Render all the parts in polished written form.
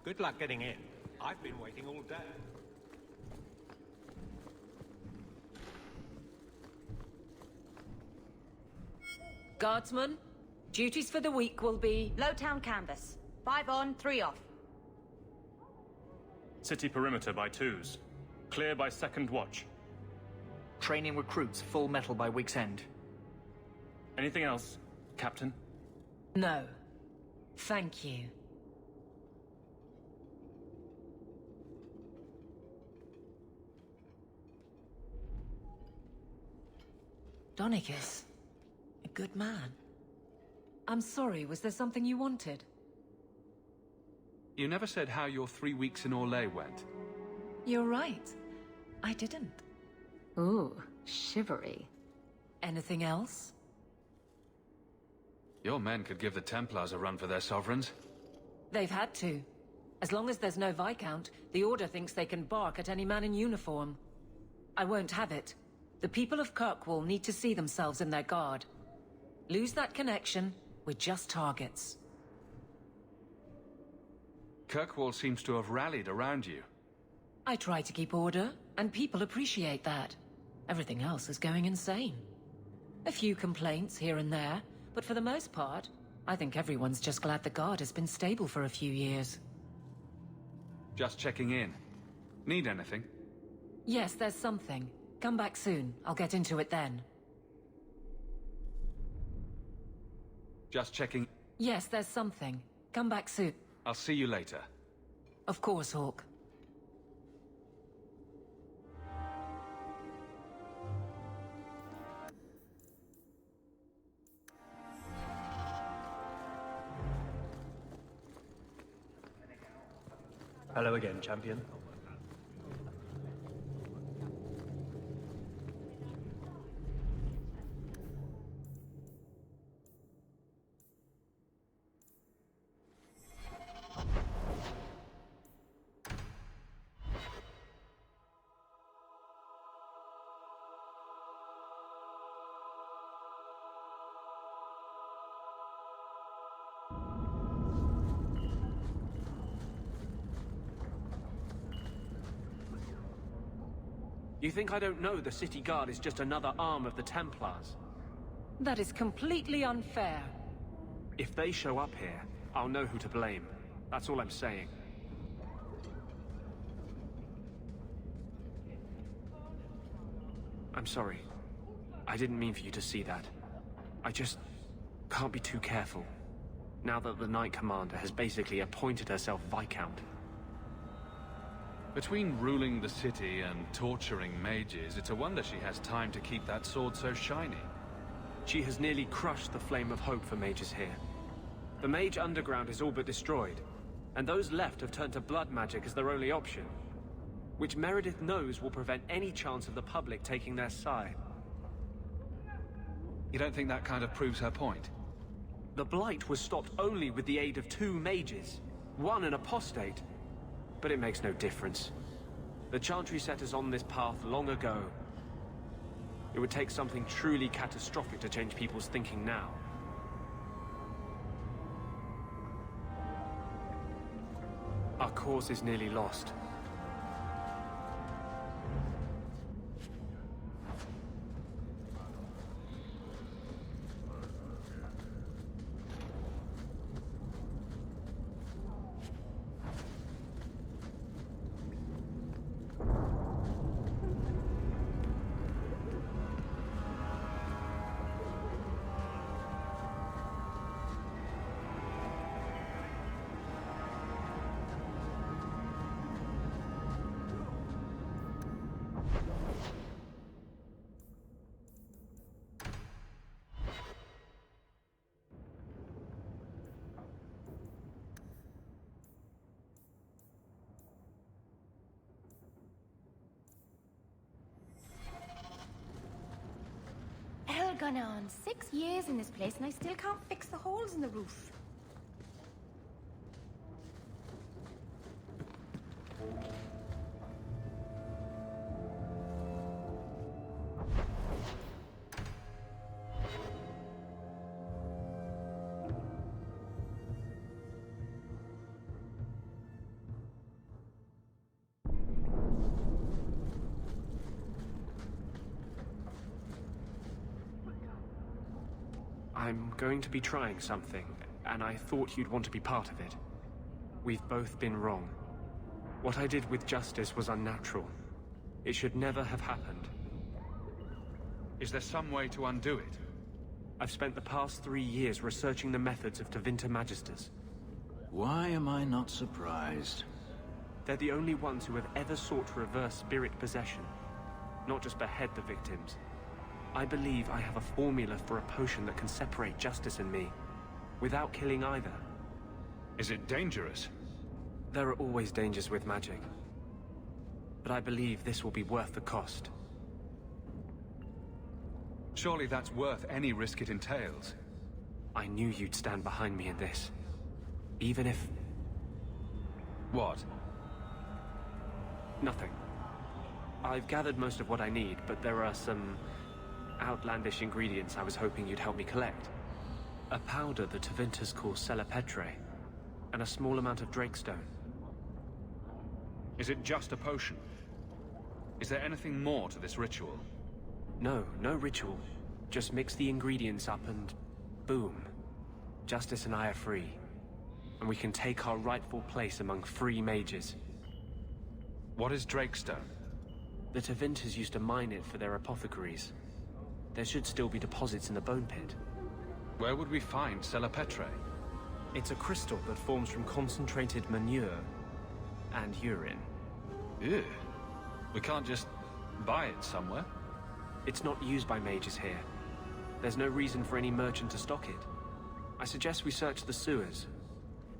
Good luck getting in. I've been waiting all day. Guardsmen, duties for the week will be... Lowtown canvas. 5 on, 3 off. City perimeter by 2s. Clear by 2nd watch. Training recruits full metal by week's end. Anything else, Captain? No. Thank you. Donicus. A good man. I'm sorry, was there something you wanted? You never said how your 3 weeks in Orlais went. You're right. I didn't. Ooh, shivery. Anything else? Your men could give the Templars a run for their sovereigns. They've had to. As long as there's no Viscount, the Order thinks they can bark at any man in uniform. I won't have it. The people of Kirkwall need to see themselves in their guard. Lose that connection, we're just targets. Kirkwall seems to have rallied around you. I try to keep order, and people appreciate that. Everything else is going insane. A few complaints here and there, but for the most part, I think everyone's just glad the guard has been stable for a few years. Just checking in. Need anything? Yes, there's something. Come back soon. I'll get into it then. Just checking. Yes, there's something. Come back soon. I'll see you later. Of course, Hawk. Hello again, champion. You think I don't know the City Guard is just another arm of the Templars? That is completely unfair. If they show up here, I'll know who to blame. That's all I'm saying. I'm sorry. I didn't mean for you to see that. I just can't be too careful. Now that the Knight Commander has basically appointed herself Viscount. Between ruling the city and torturing mages, it's a wonder she has time to keep that sword so shiny. She has nearly crushed the flame of hope for mages here. The mage underground is all but destroyed, and those left have turned to blood magic as their only option, which Meredith knows will prevent any chance of the public taking their side. You don't think that kind of proves her point? The Blight was stopped only with the aid of 2 mages, one an apostate. But it makes no difference. The Chantry set us on this path long ago. It would take something truly catastrophic to change people's thinking now. Our cause is nearly lost. Gone on 6 years in this place and I still can't fix the holes in the roof. I'm going to be trying something, and I thought you'd want to be part of it. We've both been wrong. What I did with Justice was unnatural. It should never have happened. Is there some way to undo it? I've spent the past 3 years researching the methods of Tevinter Magisters. Why am I not surprised? They're the only ones who have ever sought to reverse spirit possession, not just behead the victims. I believe I have a formula for a potion that can separate Justice and me, without killing either. Is it dangerous? There are always dangers with magic. But I believe this will be worth the cost. Surely that's worth any risk it entails. I knew you'd stand behind me in this. Even if... What? Nothing. I've gathered most of what I need, but there are some outlandish ingredients I was hoping you'd help me collect. A powder the Tevinters call Celepetre, and a small amount of Drakestone. Is it just a potion? Is there anything more to this ritual? No, no ritual. Just mix the ingredients up and... boom. Justice and I are free. And we can take our rightful place among free mages. What is Drakestone? The Tevinters used to mine it for their apothecaries. There should still be deposits in the bone pit. Where would we find Celepetre? It's a crystal that forms from concentrated manure and urine. Ew. We can't just buy it somewhere? It's not used by mages here. There's no reason for any merchant to stock it. I suggest we search the sewers.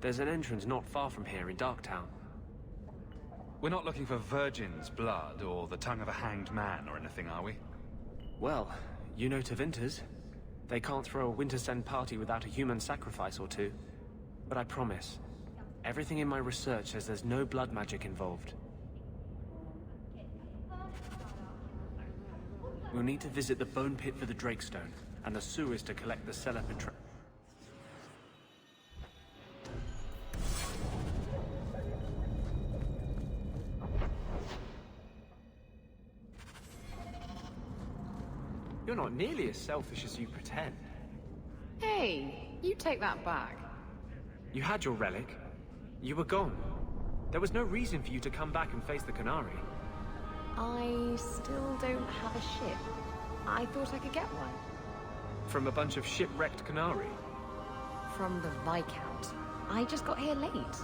There's an entrance not far from here in Darktown. We're not looking for virgin's blood or the tongue of a hanged man or anything, are we? Well, you know Tevinters. They can't throw a Wintersend party without a human sacrifice or two. But I promise, everything in my research says there's no blood magic involved. We'll need to visit the bone pit for the Drakestone, and the sewers to collect the Celepetre. You're not nearly as selfish as you pretend. Hey, you take that back. You had your relic. You were gone. There was no reason for you to come back and face the Canary. I still don't have a ship. I thought I could get one. From a bunch of shipwrecked Canary. From the Viscount. I just got here late.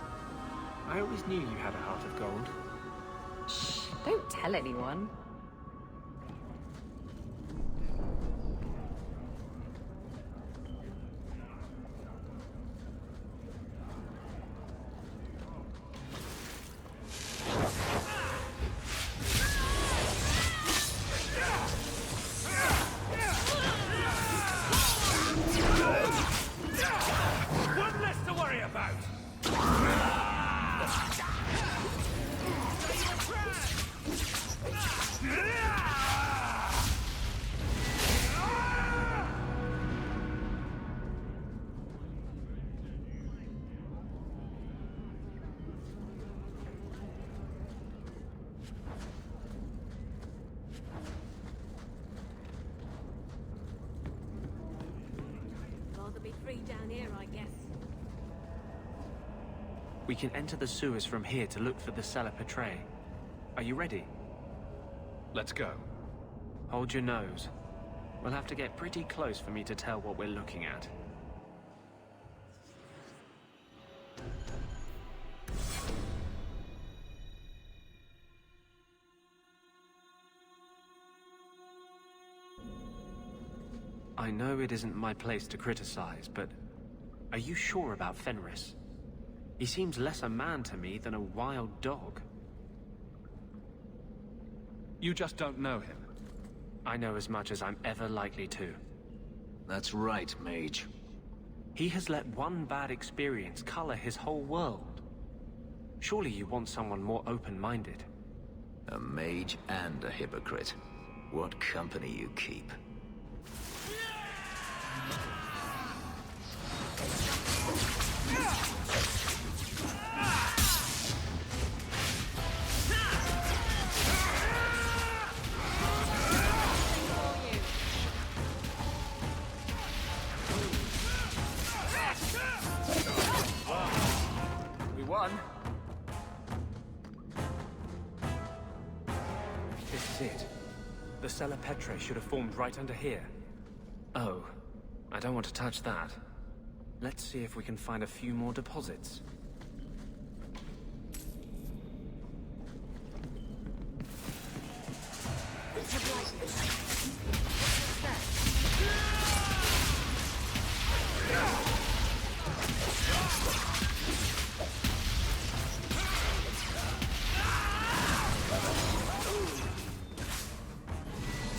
I always knew you had a heart of gold. Shh, don't tell anyone. One less to worry about! Rather be free down here, I guess. We can enter the sewers from here to look for the Celepetre. Are you ready? Let's go. Hold your nose. We'll have to get pretty close for me to tell what we're looking at. I know it isn't my place to criticize, but are you sure about Fenris? He seems less a man to me than a wild dog. You just don't know him. I know as much as I'm ever likely to. That's right, Mage. He has let one bad experience color his whole world. Surely you want someone more open-minded. A mage and a hypocrite. What company you keep. run. This is it. The Cella Petrae should have formed right under here. Oh, I don't want to touch that. Let's see if we can find a few more deposits.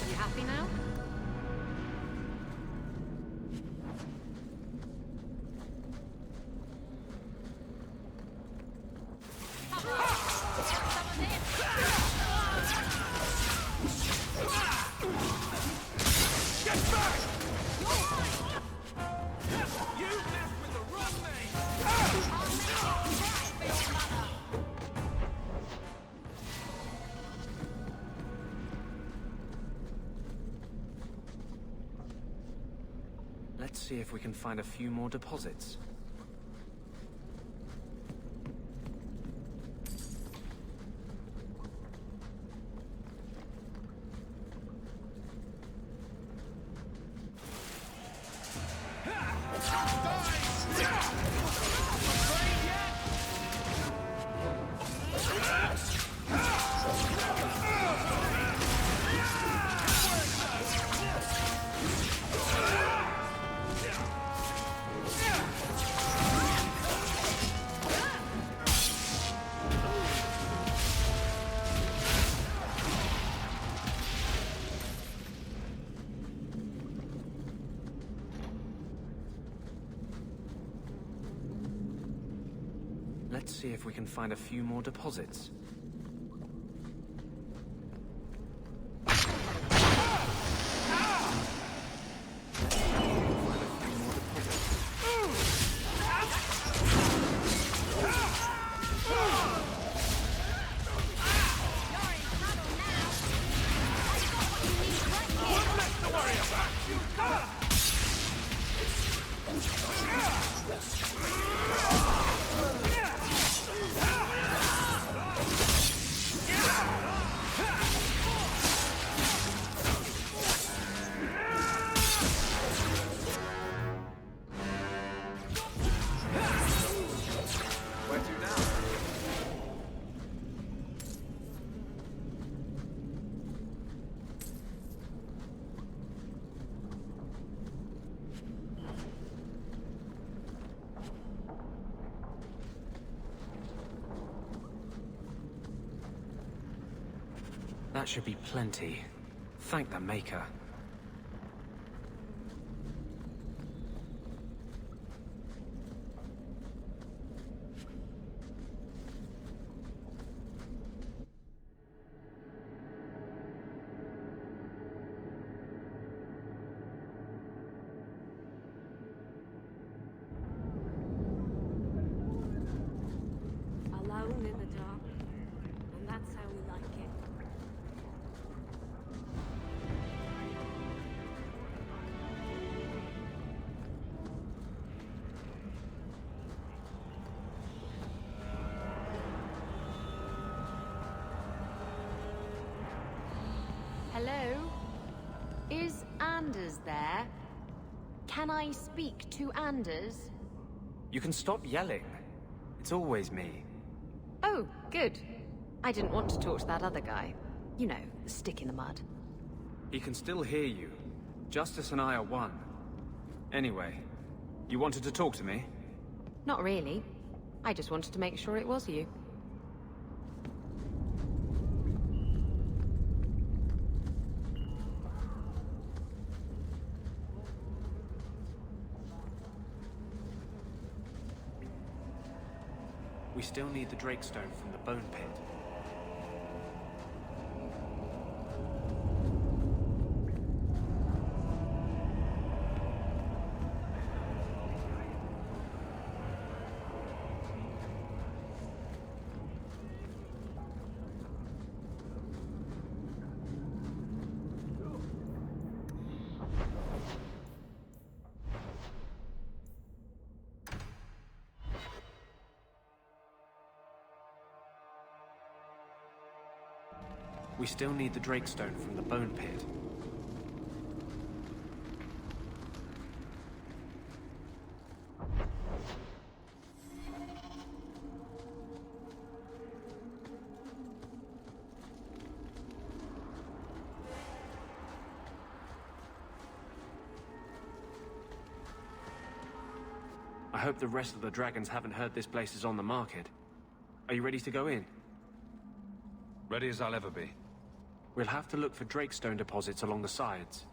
You happy now? Let's see if we can find a few more deposits. Let's see if we can find a few more deposits. That should be plenty. Thank the Maker. Alone in the dark. And that's how we like it. Hello? Is Anders there? Can I speak to Anders? You can stop yelling. It's always me. Oh, good. I didn't want to talk to that other guy. You know, the stick in the mud. He can still hear you. Justice and I are one. Anyway, you wanted to talk to me? Not really. I just wanted to make sure it was you. We still need the Drakestone from the Bone Pit. We still need the Drakestone from the Bone Pit. I hope the rest of the dragons haven't heard this place is on the market. Are you ready to go in? Ready as I'll ever be. We'll have to look for Drakestone deposits along the sides.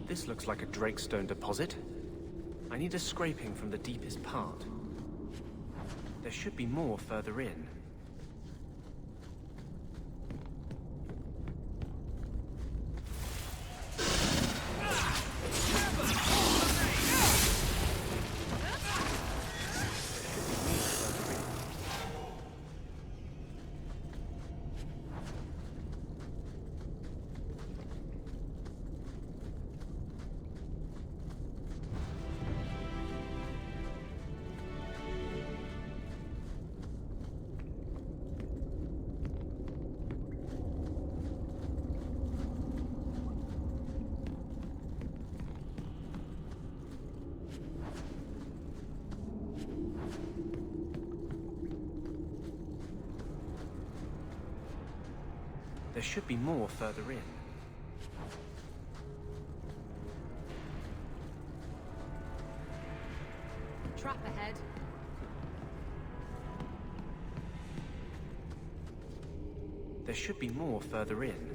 This looks like a Drakestone deposit. I need a scraping from the deepest part. There should be more further in. There should be more further in. Trap ahead. There should be more further in.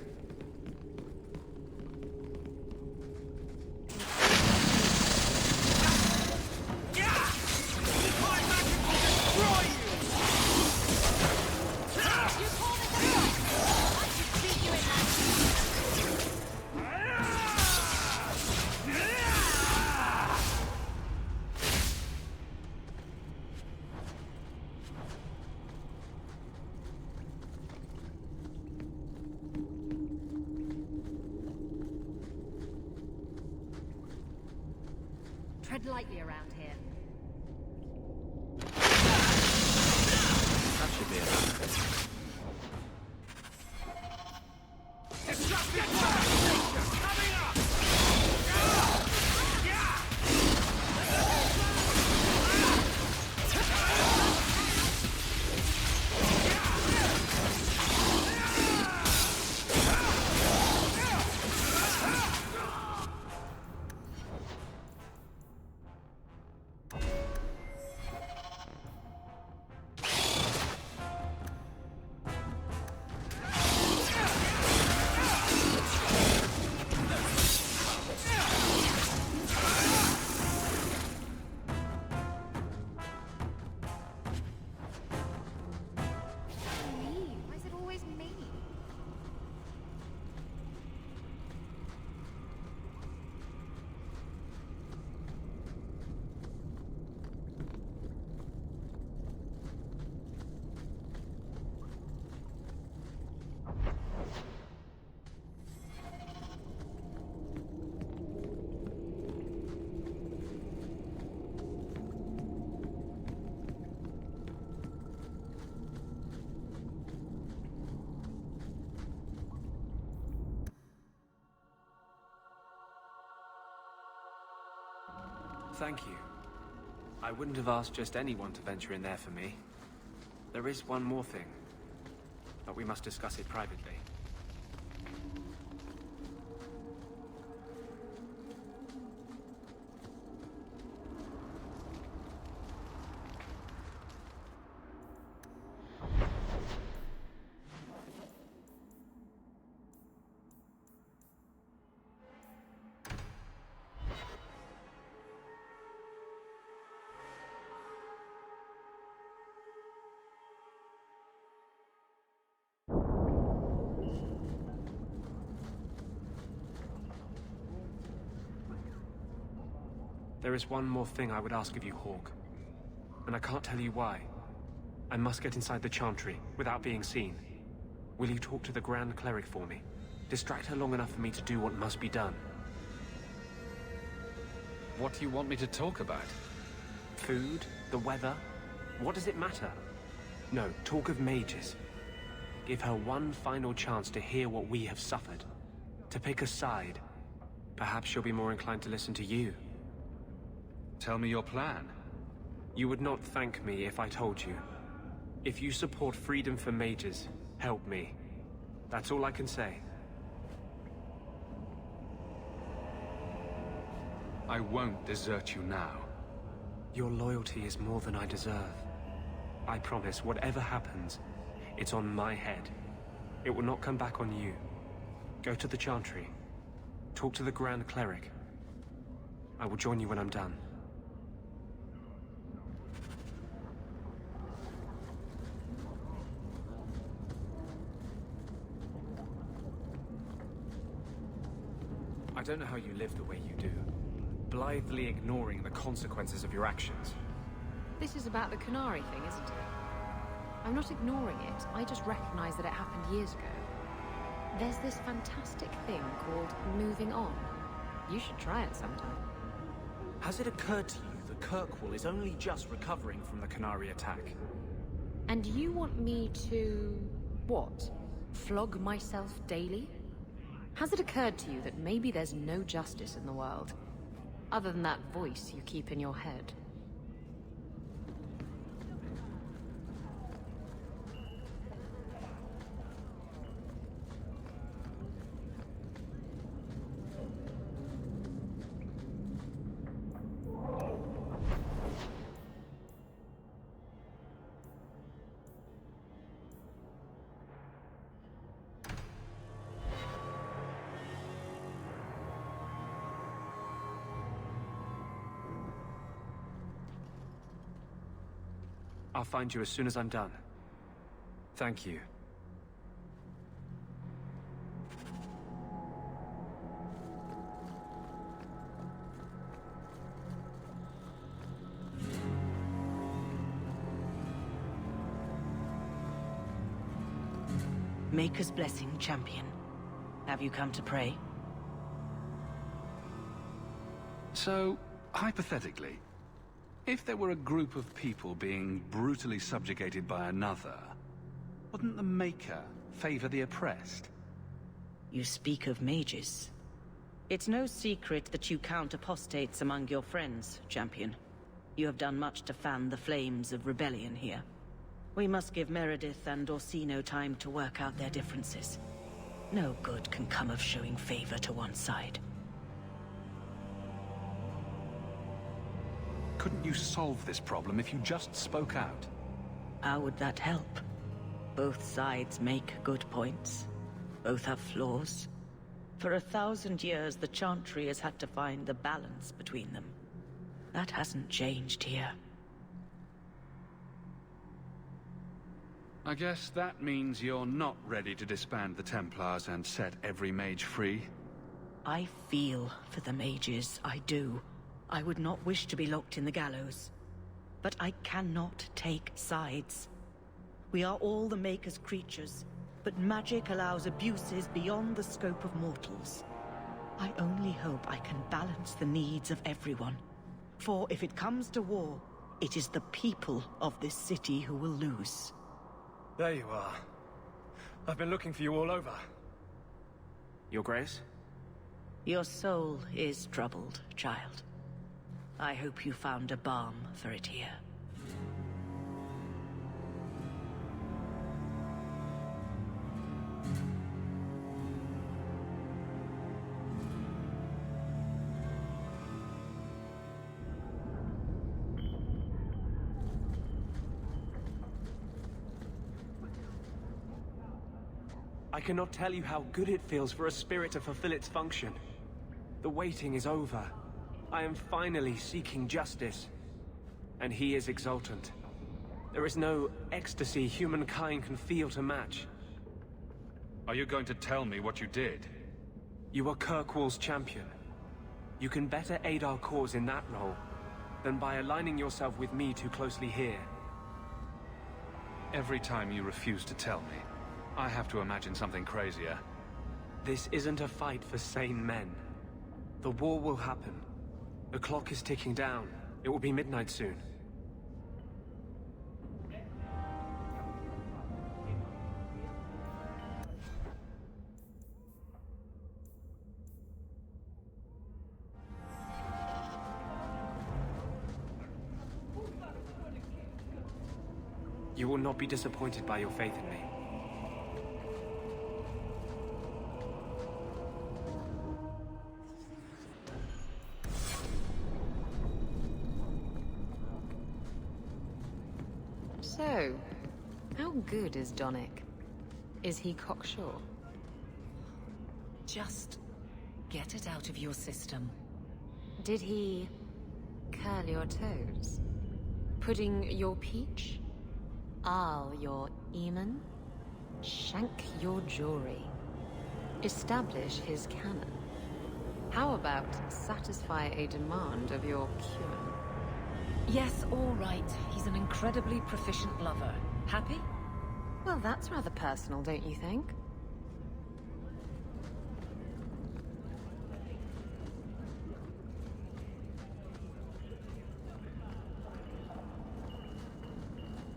Tread lightly around here. That should be enough. Thank you. I wouldn't have asked just anyone to venture in there for me. There is one more thing, but we must discuss it privately. There is one more thing I would ask of you, Houk. And I can't tell you why. I must get inside the Chantry, without being seen. Will you talk to the Grand Cleric for me? Distract her long enough for me to do what must be done. What do you want me to talk about? Food? The weather? What does it matter? No, talk of mages. Give her one final chance to hear what we have suffered. To pick a side. Perhaps she'll be more inclined to listen to you. Tell me your plan. You would not thank me if I told you. If you support freedom for mages, help me. That's all I can say. I won't desert you now. Your loyalty is more than I deserve. I promise, whatever happens, it's on my head. It will not come back on you. Go to the Chantry. Talk to the Grand Cleric. I will join you when I'm done. I don't know how you live the way you do, blithely ignoring the consequences of your actions. This is about the Canary thing, isn't it? I'm not ignoring it, I just recognize that it happened years ago. There's this fantastic thing called moving on. You should try it sometime. Has it occurred to you that Kirkwall is only just recovering from the Canary attack? And you want me to... what? Flog myself daily? Has it occurred to you that maybe there's no justice in the world, other than that voice you keep in your head? I'll find you as soon as I'm done. Thank you. Maker's blessing, champion. Have you come to pray? So, hypothetically, if there were a group of people being brutally subjugated by another, wouldn't the Maker favor the oppressed? You speak of mages. It's no secret that you count apostates among your friends, champion. You have done much to fan the flames of rebellion here. We must give Meredith and Orsino time to work out their differences. No good can come of showing favor to one side. Couldn't you solve this problem if you just spoke out? How would that help? Both sides make good points. Both have flaws. For 1,000 years, the Chantry has had to find the balance between them. That hasn't changed here. I guess that means you're not ready to disband the Templars and set every mage free? I feel for the mages, I do. I would not wish to be locked in the gallows. But I cannot take sides. We are all the Maker's creatures, but magic allows abuses beyond the scope of mortals. I only hope I can balance the needs of everyone. For if it comes to war, it is the people of this city who will lose. There you are. I've been looking for you all over. Your Grace? Your soul is troubled, child. I hope you found a balm for it here. I cannot tell you how good it feels for a spirit to fulfill its function. The waiting is over. I am finally seeking justice. And he is exultant. There is no ecstasy humankind can feel to match. Are you going to tell me what you did? You are Kirkwall's champion. You can better aid our cause in that role than by aligning yourself with me too closely here. Every time you refuse to tell me, I have to imagine something crazier. This isn't a fight for sane men. The war will happen. The clock is ticking down. It will be midnight soon. You will not be disappointed by your faith in me. So, how good is Donick? Is he cocksure? Just get it out of your system. Did he curl your toes? Pudding your peach? Aal your Eamon? Shank your jewelry? Establish his canon? How about satisfy a demand of your cumin? Yes, all right. He's an incredibly proficient lover. Happy? Well, that's rather personal, don't you think?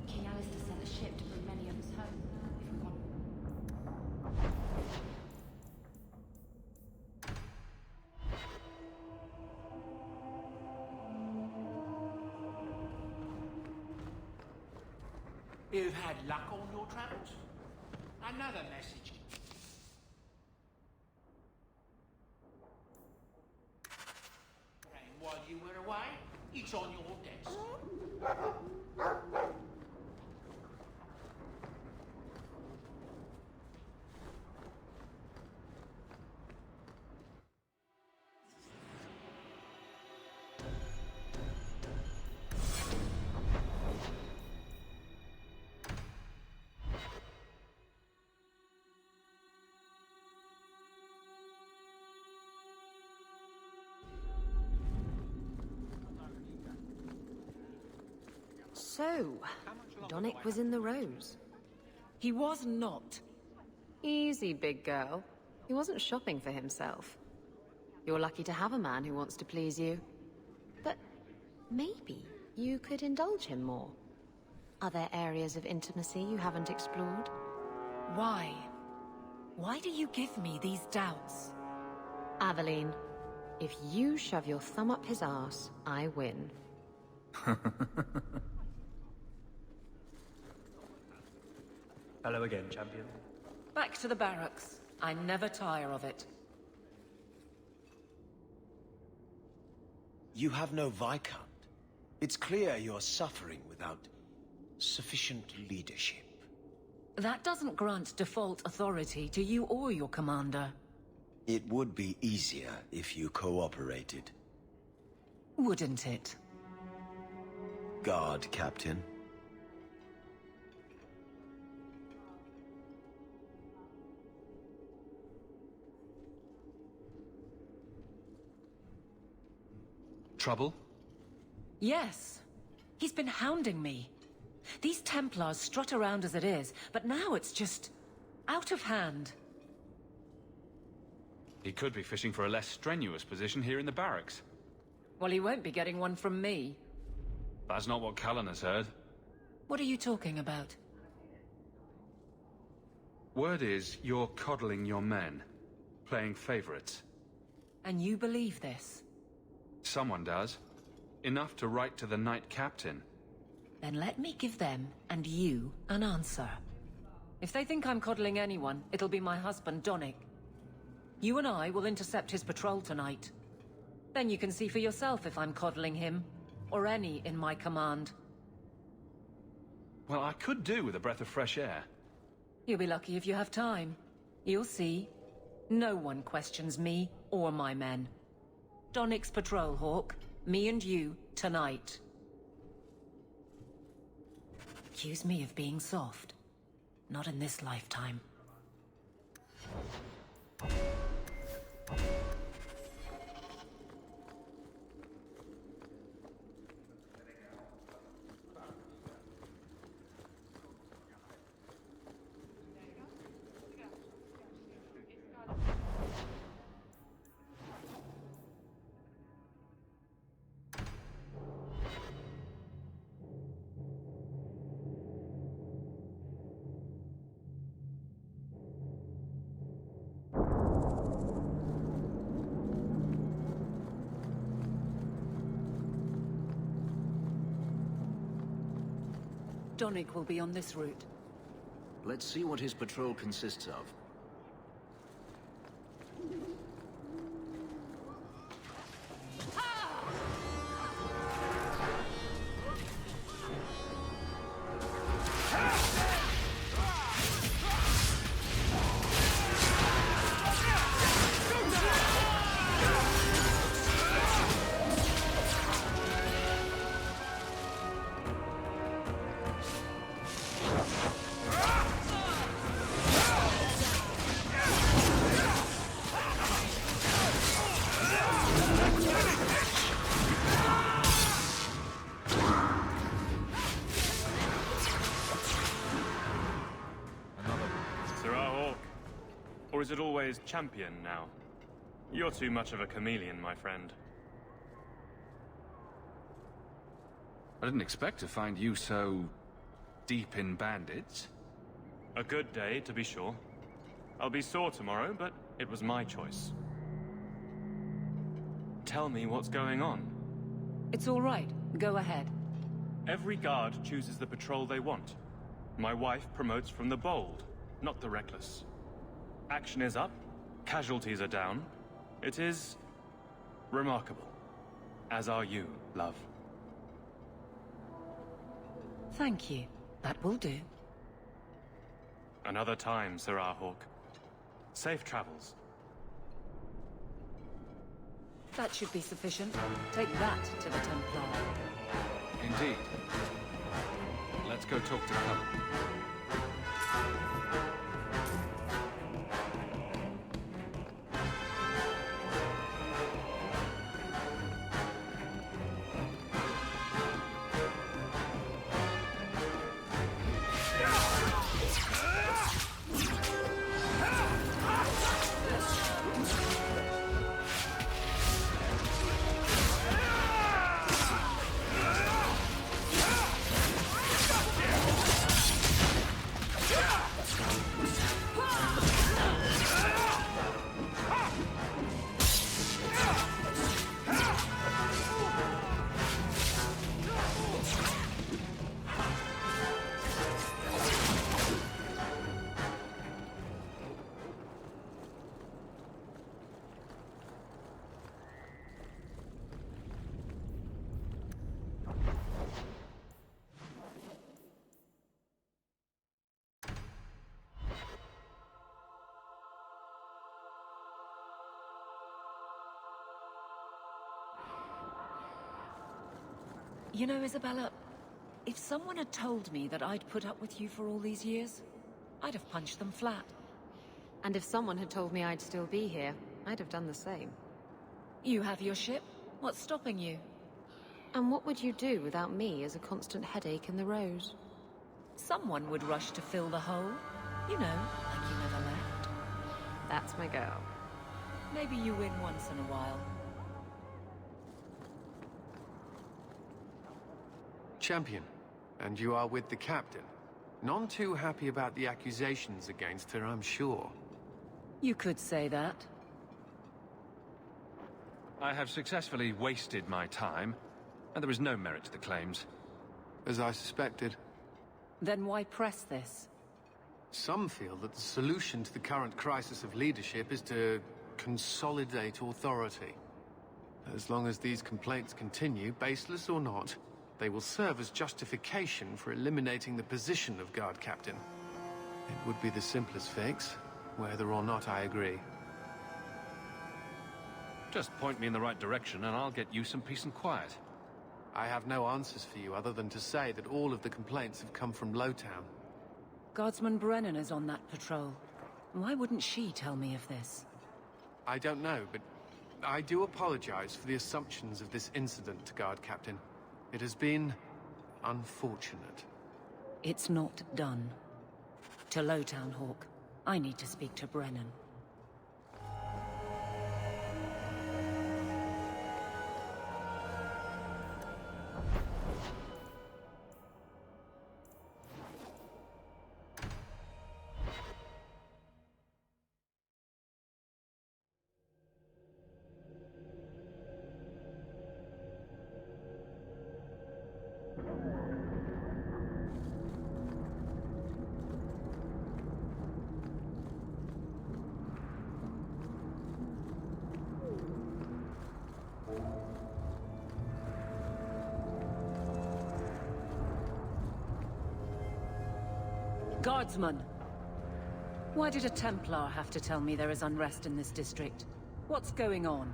King Alistair sent a ship to bring many of us home, if we want. You've had luck on your travels? Another message. And while you were away, it's on your desk. So, Donick was in the Rose. He was not. Easy, big girl. He wasn't shopping for himself. You're lucky to have a man who wants to please you. But maybe you could indulge him more. Are there areas of intimacy you haven't explored? Why? Why do you give me these doubts? Aveline, if you shove your thumb up his arse, I win. Hello again, champion. Back to the barracks. I never tire of it. You have no Viscount. It's clear you're suffering without sufficient leadership. That doesn't grant default authority to you or your commander. It would be easier if you cooperated. Wouldn't it? Guard, Captain. Trouble? Yes. He's been hounding me. These Templars strut around as it is, but now it's just out of hand. He could be fishing for a less strenuous position here in the barracks. Well, he won't be getting one from me. That's not what Callan has heard. What are you talking about? Word is you're coddling your men, playing favorites. And you believe this? Someone does. Enough to write to the Knight Captain. Then let me give them, and you, an answer. If they think I'm coddling anyone, it'll be my husband, Donnic. You and I will intercept his patrol tonight. Then you can see for yourself if I'm coddling him, or any in my command. Well, I could do with a breath of fresh air. You'll be lucky if you have time. You'll see. No one questions me or my men. Donnic's patrol, Hawk. Me and you, tonight. Accuse me of being soft. Not in this lifetime. Donnic will be on this route. Let's see what his patrol consists of. Or is it always champion now? You're too much of a chameleon, my friend. I didn't expect to find you so deep in bandits. A good day, to be sure. I'll be sore tomorrow, but it was my choice. Tell me what's going on. It's all right. Go ahead. Every guard chooses the patrol they want. My wife promotes from the bold, not the reckless. Action is up, casualties are down. It is remarkable. As are you, love. Thank you. That will do. Another time, Sirrah Hawk. Safe travels. That should be sufficient. Take that to the Templar. Indeed. Let's go talk to Cullen. You know, Isabella, if someone had told me that I'd put up with you for all these years, I'd have punched them flat. And if someone had told me I'd still be here, I'd have done the same. You have your ship. What's stopping you? And what would you do without me as a constant headache in the road? Someone would rush to fill the hole. You know, like you never left. That's my girl. Maybe you win once in a while. Champion, and you are with the captain. None too happy about the accusations against her, I'm sure. You could say that. I have successfully wasted my time, and there is no merit to the claims. As I suspected. Then why press this? Some feel that the solution to the current crisis of leadership is to consolidate authority. As long as these complaints continue, baseless or not, they will serve as justification for eliminating the position of guard captain. It would be the simplest fix, whether or not I agree. Just point me in the right direction and I'll get you some peace and quiet. I have no answers for you other than to say that all of the complaints have come from Lowtown. Guardsman Brennan is on that patrol. Why wouldn't she tell me of this? I don't know, but I do apologize for the assumptions of this incident, Guard Captain. It has been unfortunate. It's not done. To Lowtown, Hawk. I need to speak to Brennan. Guardsman! Why did a Templar have to tell me there is unrest in this district? What's going on?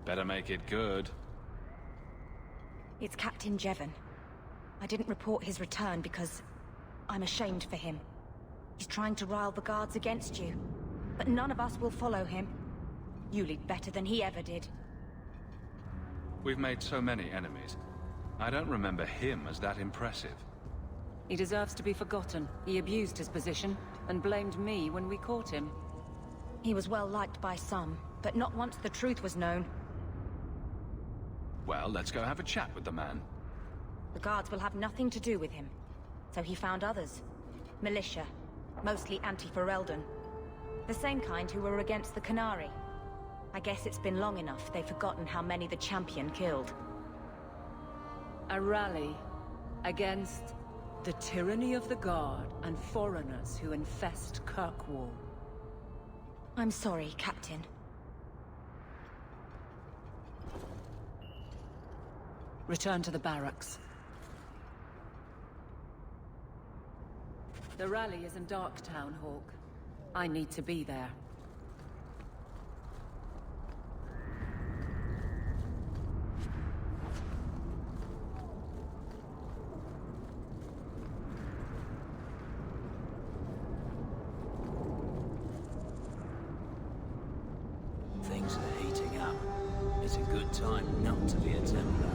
Better make it good. It's Captain Jevon. I didn't report his return because I'm ashamed for him. He's trying to rile the guards against you, but none of us will follow him. You lead better than he ever did. We've made so many enemies. I don't remember him as that impressive. He deserves to be forgotten. He abused his position and blamed me when we caught him. He was well liked by some, but not once the truth was known. Well, let's go have a chat with the man. The guards will have nothing to do with him. So he found others. Militia. Mostly anti-Ferelden. The same kind who were against the Canary. I guess it's been long enough they've forgotten how many the champion killed. A rally against the tyranny of the Guard and foreigners who infest Kirkwall. I'm sorry, Captain. Return to the barracks. The rally is in Darktown, Hawk. I need to be there. Things are heating up. It's a good time not to be a Templar.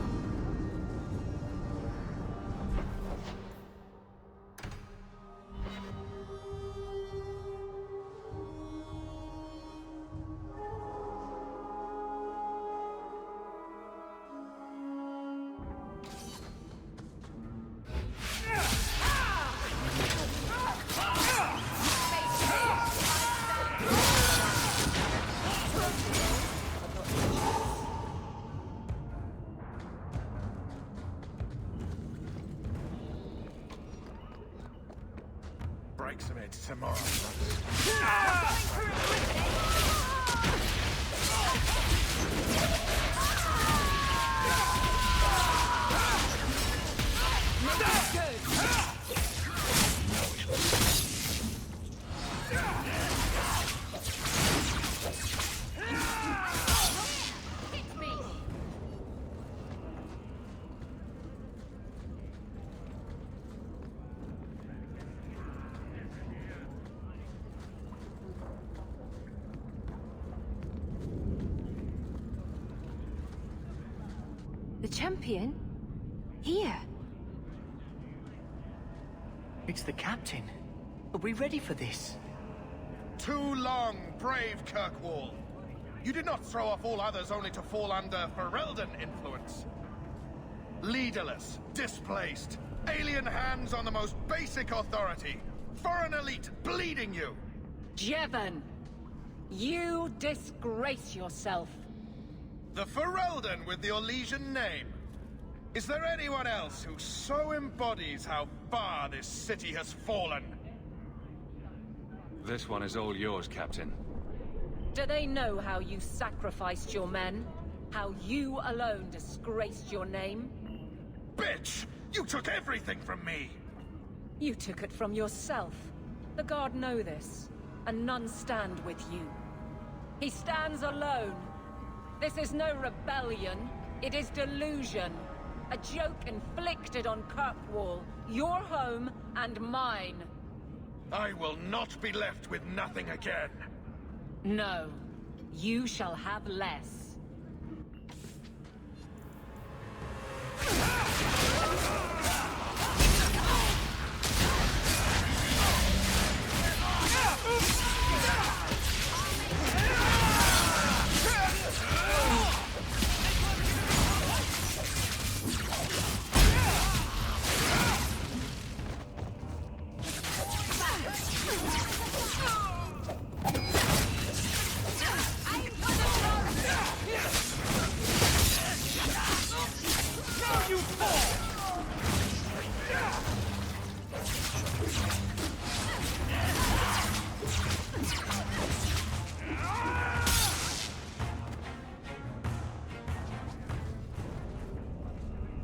Break some heads tomorrow. The champion? Here? It's the captain. Are we ready for this? Too long, brave Kirkwall. You did not throw off all others only to fall under Ferelden influence. Leaderless, displaced, alien hands on the most basic authority. Foreign elite bleeding you. Jevon! You disgrace yourself. The Ferelden with the Orlesian name. Is there anyone else who so embodies how far this city has fallen? This one is all yours, Captain. Do they know how you sacrificed your men? How you alone disgraced your name? Bitch! You took everything from me! You took it from yourself. The Guard know this, and none stand with you. He stands alone. This is no rebellion, it is delusion. A joke inflicted on Kirkwall, your home and mine. I will not be left with nothing again. No, you shall have less.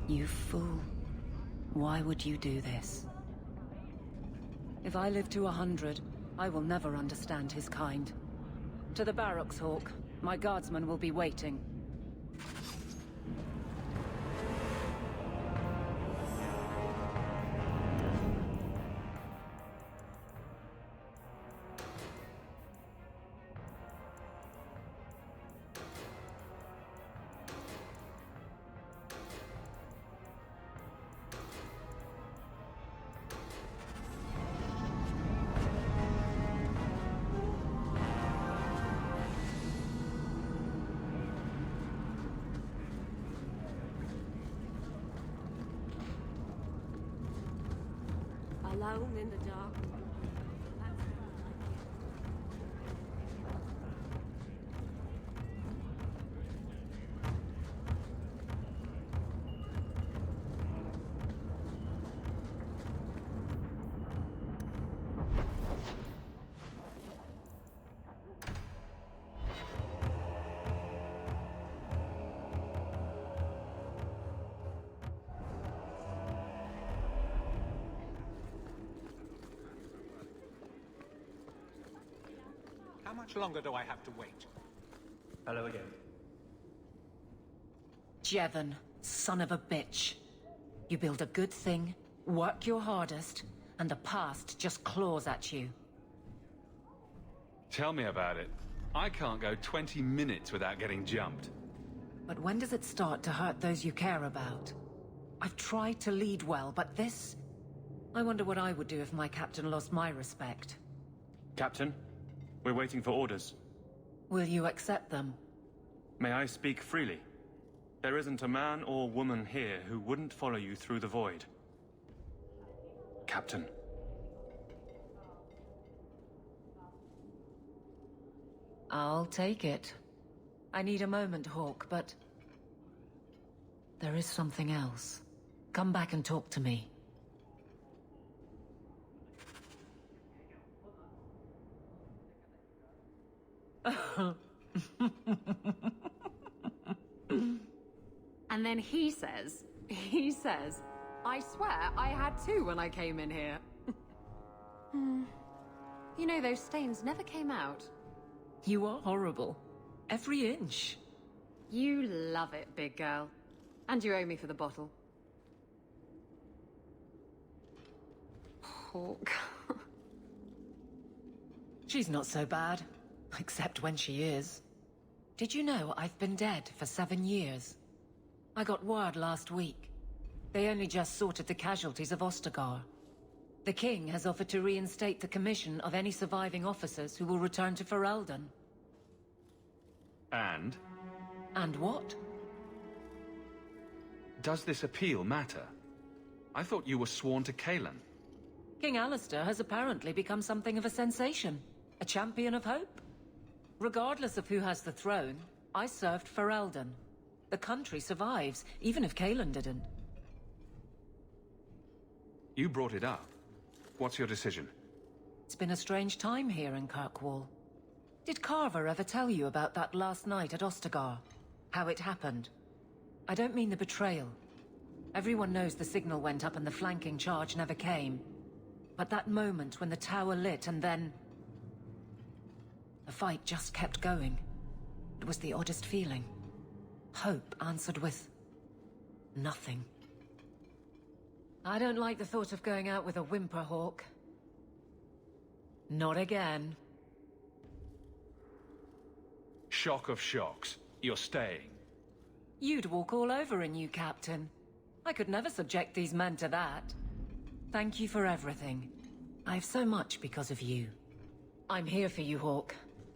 You fool. Why would you do this? If I live to 100, I will never understand his kind. To the barracks, Hawk. My guardsmen will be waiting. Alone in the dark. How much longer do I have to wait? Hello again. Jevon, son of a bitch. You build a good thing, work your hardest, and the past just claws at you. Tell me about it. I can't go 20 minutes without getting jumped. But when does it start to hurt those you care about? I've tried to lead well, but this... I wonder what I would do if my captain lost my respect. Captain, we're waiting for orders. Will you accept them? May I speak freely? There isn't a man or woman here who wouldn't follow you through the void. Captain. I'll take it. I need a moment, Hawk, but... there is something else. Come back and talk to me. And then he says, I swear I had two when I came in here. You know, those stains never came out. You are horrible. Every inch. You love it, big girl. And you owe me for the bottle. Hawk. She's not so bad. Except when she is. Did you know I've been dead for 7 years? I got word last week. They only just sorted the casualties of Ostagar. The king has offered to reinstate the commission of any surviving officers who will return to Ferelden. And? And what? Does this appeal matter? I thought you were sworn to Kalen. King Alistair has apparently become something of a sensation. A champion of hope. Regardless of who has the throne, I served for Eldon. The country survives, even if Kalen didn't. You brought it up. What's your decision? It's been a strange time here in Kirkwall. Did Carver ever tell you about that last night at Ostagar? How it happened? I don't mean the betrayal. Everyone knows the signal went up and the flanking charge never came. But that moment when the tower lit and then... the fight just kept going. It was the oddest feeling. Hope answered with... nothing. I don't like the thought of going out with a whimper, Hawk. Not again. Shock of shocks. You're staying. You'd walk all over a new captain. I could never subject these men to that. Thank you for everything. I have so much because of you. I'm here for you, Hawk.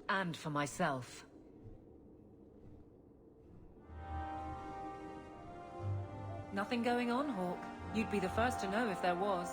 And for myself. Nothing going on, Hawk. You'd be the first to know if there was.